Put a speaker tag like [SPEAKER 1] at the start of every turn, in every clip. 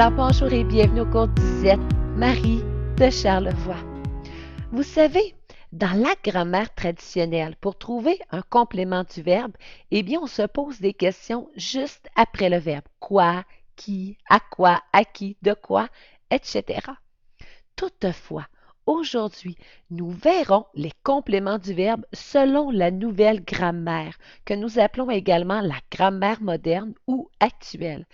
[SPEAKER 1] Alors bonjour et bienvenue au cours d'Isette Marie de Charlevoix. Vous savez, dans la grammaire traditionnelle, pour trouver un complément du verbe, eh bien on se pose des questions juste après le verbe. Quoi, qui, à qui, de quoi, etc. Toutefois, aujourd'hui, nous verrons les compléments du verbe selon la nouvelle grammaire, que nous appelons également la grammaire moderne ou actuelle.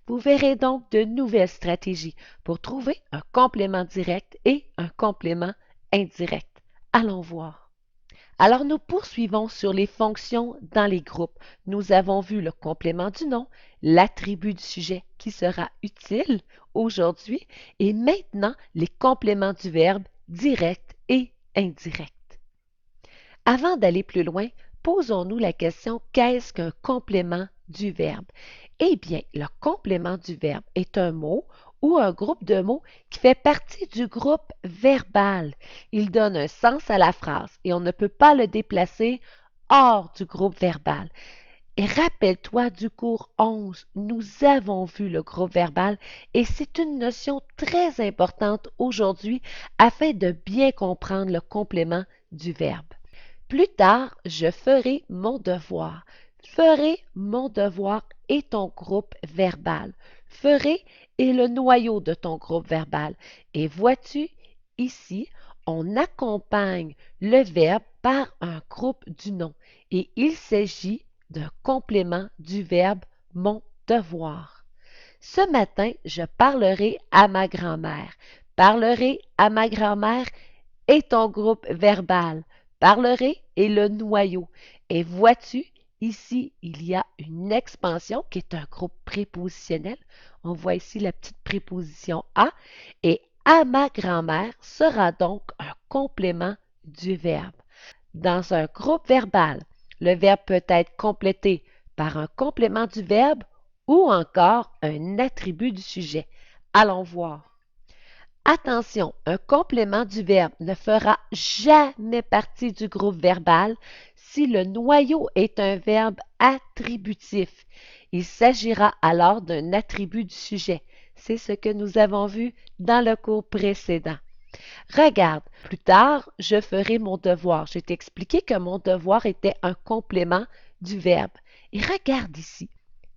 [SPEAKER 1] Vous verrez donc de nouvelles stratégies pour trouver un complément direct et un complément indirect. Allons voir. Alors nous poursuivons sur les fonctions dans les groupes. Nous avons vu le complément du nom, l'attribut du sujet qui sera utile aujourd'hui et maintenant les compléments du verbe direct et indirect. Avant d'aller plus loin, posons-nous la question qu'est-ce qu'un complément du verbe? Eh bien, le complément du verbe est un mot ou un groupe de mots qui fait partie du groupe verbal. Il donne un sens à la phrase et on ne peut pas le déplacer hors du groupe verbal. Et rappelle-toi du cours 11, nous avons vu le groupe verbal et c'est une notion très importante aujourd'hui afin de bien comprendre le complément du verbe. Plus tard, je ferai mon devoir. Ferai mon devoir est ton groupe verbal. Ferai est le noyau de ton groupe verbal. Et vois-tu, ici, on accompagne le verbe par un groupe du nom. Et il s'agit d'un complément du verbe mon devoir. Ce matin, je parlerai à ma grand-mère. Parlerai à ma grand-mère est ton groupe verbal. Parlerai est le noyau. Et vois-tu, ici, il y a une expansion qui est un groupe prépositionnel. On voit ici la petite préposition à. Et à ma grand-mère sera donc un complément du verbe. Dans un groupe verbal, le verbe peut être complété par un complément du verbe ou encore un attribut du sujet. Allons voir. Attention, un complément du verbe ne fera jamais partie du groupe verbal si le noyau est un verbe attributif. Il s'agira alors d'un attribut du sujet. C'est ce que nous avons vu dans le cours précédent. Regarde, plus tard, je ferai mon devoir. Je t'ai expliqué que mon devoir était un complément du verbe. Et regarde ici.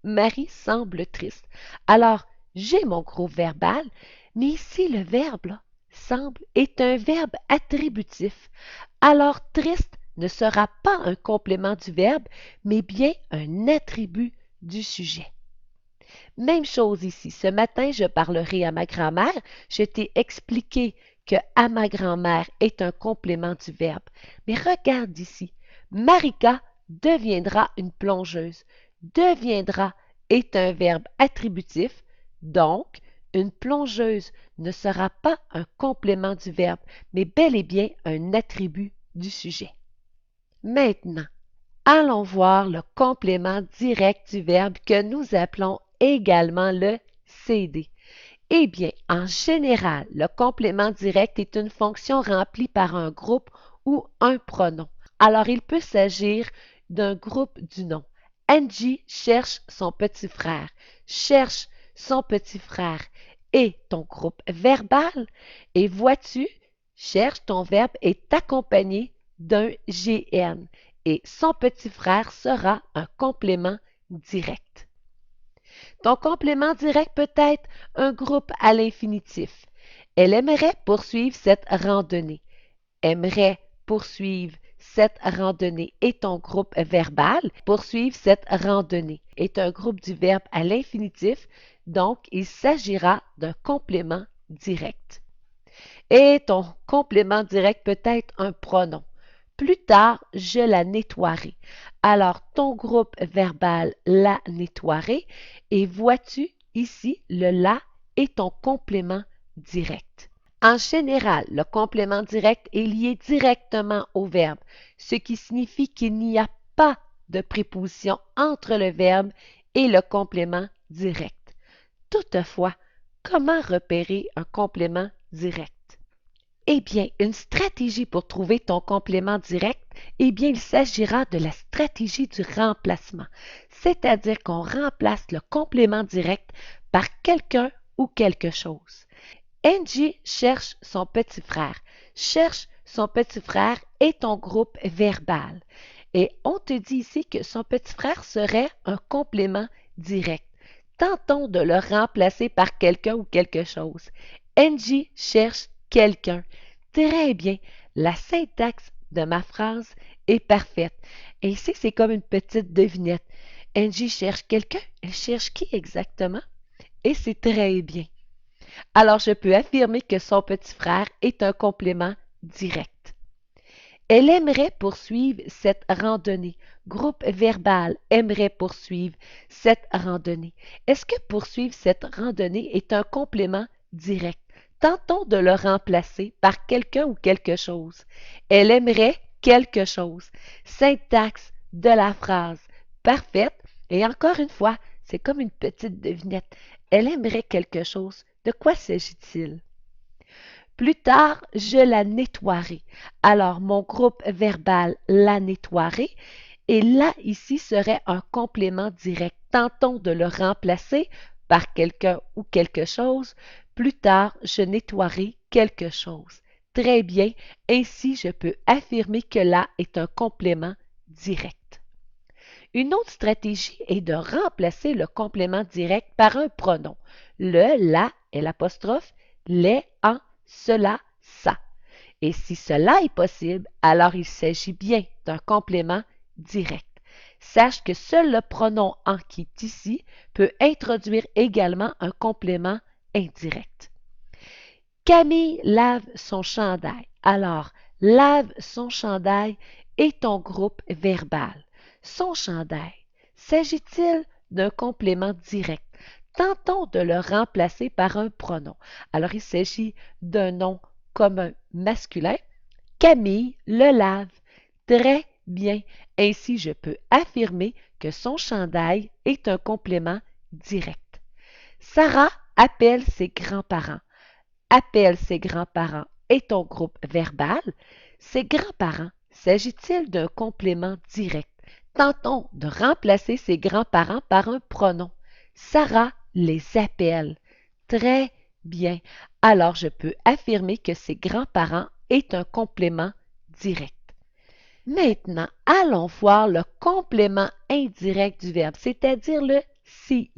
[SPEAKER 1] Marie semble triste. Alors, j'ai mon groupe verbal, mais ici le verbe là, semble est un verbe attributif. Alors, triste ne sera pas un complément du verbe, mais bien un attribut du sujet. Même chose ici. Ce matin, je parlerai à ma grand-mère. Je t'ai expliqué que à ma grand-mère est un complément du verbe. Mais regarde ici. Marika deviendra une plongeuse. Deviendra est un verbe attributif. Donc, une plongeuse ne sera pas un complément du verbe, mais bel et bien un attribut du sujet. Maintenant, allons voir le complément direct du verbe que nous appelons également le CD. Eh bien, en général, le complément direct est une fonction remplie par un groupe ou un pronom. Alors, il peut s'agir d'un groupe du nom. Angie cherche son petit frère. Cherche son petit frère est ton groupe verbal. Et vois-tu, cherche, ton verbe est accompagné d'un GN. Et son petit frère sera un complément direct. Ton complément direct peut être un groupe à l'infinitif. Elle aimerait poursuivre cette randonnée. Aimerait poursuivre cette randonnée est ton groupe verbal. Poursuivre cette randonnée est un groupe du verbe à l'infinitif, donc il s'agira d'un complément direct. Et ton complément direct peut être un pronom. Plus tard, je la nettoierai. Alors, ton groupe verbal la nettoierai et vois-tu ici, le la est ton complément direct. En général, le complément direct est lié directement au verbe, ce qui signifie qu'il n'y a pas de préposition entre le verbe et le complément direct. Toutefois, comment repérer un complément direct? Eh bien, une stratégie pour trouver ton complément direct, eh bien, il s'agira de la stratégie du remplacement, c'est-à-dire qu'on remplace le complément direct par quelqu'un ou quelque chose. Angie cherche son petit frère. Cherche son petit frère est ton groupe verbal. Et on te dit ici que son petit frère serait un complément direct. Tentons de le remplacer par quelqu'un ou quelque chose. Angie cherche quelqu'un. Très bien. La syntaxe de ma phrase est parfaite. Et ici, c'est comme une petite devinette. Angie cherche quelqu'un. Elle cherche qui exactement? Et c'est très bien. Alors, je peux affirmer que son petit frère est un complément direct. Elle aimerait poursuivre cette randonnée. Groupe verbal aimerait poursuivre cette randonnée. Est-ce que poursuivre cette randonnée est un complément direct? Tentons de le remplacer par quelqu'un ou quelque chose. Elle aimerait quelque chose. Syntaxe de la phrase parfaite. Et encore une fois, c'est comme une petite devinette. Elle aimerait quelque chose. De quoi s'agit-il? Plus tard, je la nettoierai. Alors, mon groupe verbal la nettoierai. Et là, ici, serait un complément direct. Tentons de le remplacer par quelqu'un ou quelque chose. Plus tard, je nettoierai quelque chose. Très bien. Ainsi, je peux affirmer que là est un complément direct. Une autre stratégie est de remplacer le complément direct par un pronom. Le, la et l'apostrophe, les, en, cela, ça. Et si cela est possible, alors il s'agit bien d'un complément direct. Sache que seul le pronom en qui est ici peut introduire également un complément indirect. Camille lave son chandail. Alors, lave son chandail est ton groupe verbal. Son chandail. S'agit-il d'un complément direct? Tentons de le remplacer par un pronom. Alors, il s'agit d'un nom commun masculin. Camille le lave. Très bien. Ainsi, je peux affirmer que son chandail est un complément direct. Sarah appelle ses grands-parents. Appelle ses grands-parents est ton groupe verbal. Ses grands-parents, s'agit-il d'un complément direct? Tentons de remplacer ses grands-parents par un pronom. Sarah les appelle. Très bien. Alors, je peux affirmer que ses grands-parents est un complément direct. Maintenant, allons voir le complément indirect du verbe, c'est-à-dire le CI.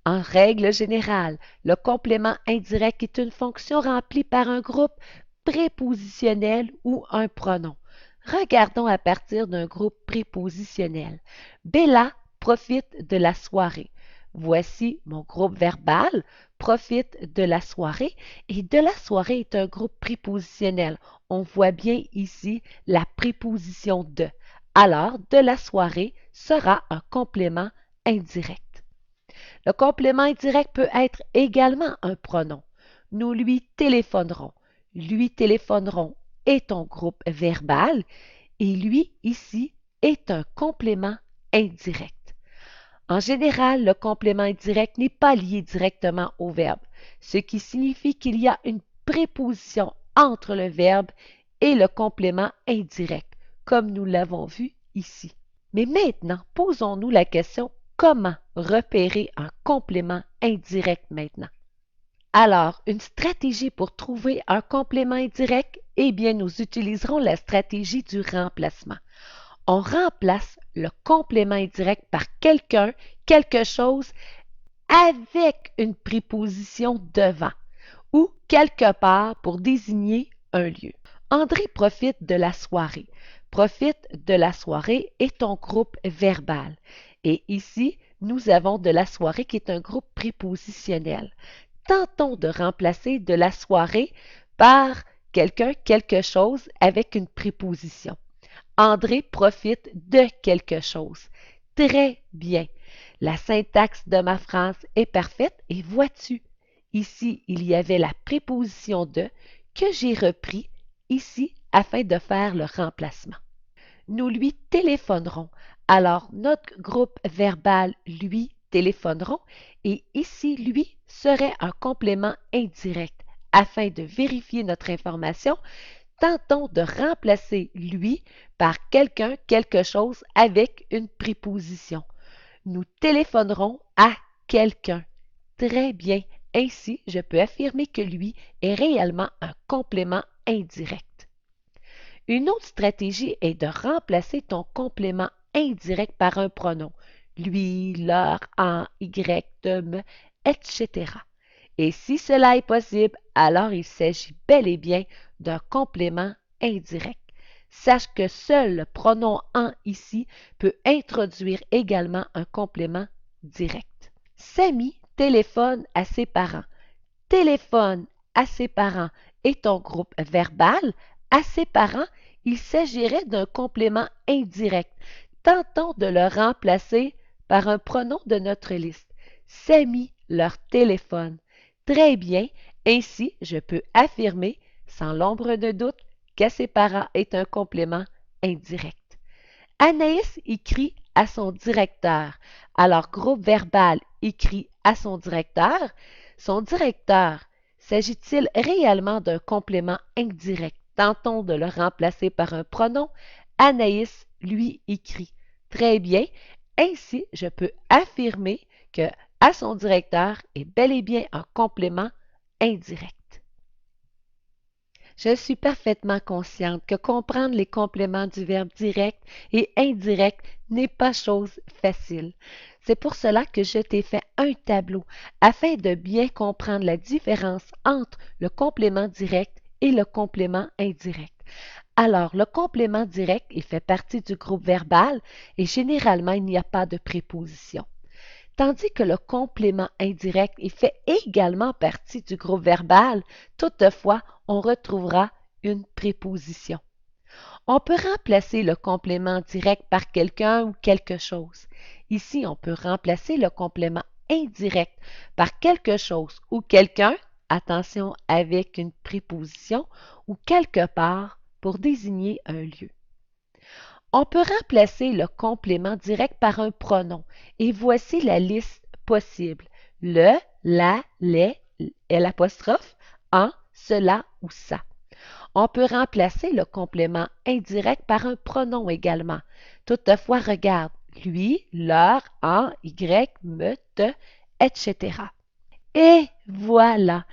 [SPEAKER 1] En règle générale, le complément indirect est une fonction remplie par un groupe prépositionnel ou un pronom. Regardons à partir d'un groupe prépositionnel. Bella profite de la soirée. Voici mon groupe verbal, profite de la soirée, et de la soirée est un groupe prépositionnel. On voit bien ici la préposition de. Alors, de la soirée sera un complément indirect. Le complément indirect peut être également un pronom. Nous lui téléphonerons. Lui téléphonerons est un groupe verbal et lui ici est un complément indirect. En général, le complément indirect n'est pas lié directement au verbe, ce qui signifie qu'il y a une préposition entre le verbe et le complément indirect, comme nous l'avons vu ici. Mais maintenant, posons-nous la question: comment repérer un complément indirect maintenant? Alors, une stratégie pour trouver un complément indirect, eh bien, nous utiliserons la stratégie du remplacement. On remplace le complément indirect par quelqu'un, quelque chose avec une préposition devant ou quelque part pour désigner un lieu. André profite de la soirée. Profite de la soirée est un groupe verbal. Et ici, nous avons de la soirée qui est un groupe prépositionnel. Tentons de remplacer de la soirée par quelqu'un, quelque chose avec une préposition. André profite de quelque chose. Très bien. La syntaxe de ma phrase est parfaite et vois-tu, ici, il y avait la préposition de que j'ai repris ici afin de faire le remplacement. Nous lui téléphonerons. Alors, notre groupe verbal lui téléphonerons et ici, lui serait un complément indirect. Afin de vérifier notre information, tentons de remplacer lui par quelqu'un, quelque chose avec une préposition. Nous téléphonerons à quelqu'un. Très bien. Ainsi, je peux affirmer que lui est réellement un complément indirect. Une autre stratégie est de remplacer ton complément indirect par un pronom. Lui, leur, en, y, me, etc. Et si cela est possible, alors il s'agit bel et bien d'un complément indirect. Sache que seul le pronom en ici peut introduire également un complément direct. Samy téléphone à ses parents. Téléphone à ses parents est un groupe verbal. À ses parents, il s'agirait d'un complément indirect. Tentons de le remplacer par un pronom de notre liste. Samy leur téléphone. Très bien, ainsi je peux affirmer, sans l'ombre de doute, qu'à ses parents est un complément indirect. Anaïs écrit à son directeur. Alors, groupe verbal écrit à son directeur. Son directeur, s'agit-il réellement d'un complément indirect? Tentons de le remplacer par un pronom. Anaïs lui écrit. Très bien, ainsi je peux affirmer que à son directeur est bel et bien un complément indirect. Je suis parfaitement consciente que comprendre les compléments du verbe direct et indirect n'est pas chose facile. C'est pour cela que je t'ai fait un tableau afin de bien comprendre la différence entre le complément direct et le complément indirect. Alors, le complément direct, il fait partie du groupe verbal et généralement, il n'y a pas de préposition. Tandis que le complément indirect, il fait également partie du groupe verbal, toutefois, on retrouvera une préposition. On peut remplacer le complément direct par quelqu'un ou quelque chose. Ici, on peut remplacer le complément indirect par quelque chose ou quelqu'un, attention avec une préposition, ou quelque part pour désigner un lieu. On peut remplacer le complément direct par un pronom et voici la liste possible. Le, la, les, l'apostrophe, en, cela ou ça. On peut remplacer le complément indirect par un pronom également. Toutefois, regarde, lui, leur, en, y, me, te, etc. Et voilà!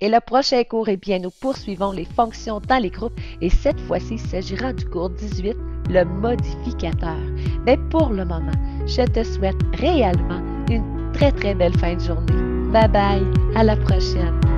[SPEAKER 1] Et le prochain cours, eh bien, nous poursuivons les fonctions dans les groupes et cette fois-ci, il s'agira du cours 18, le modificateur. Mais pour le moment, je te souhaite réellement une très très belle fin de journée. Bye bye, à la prochaine!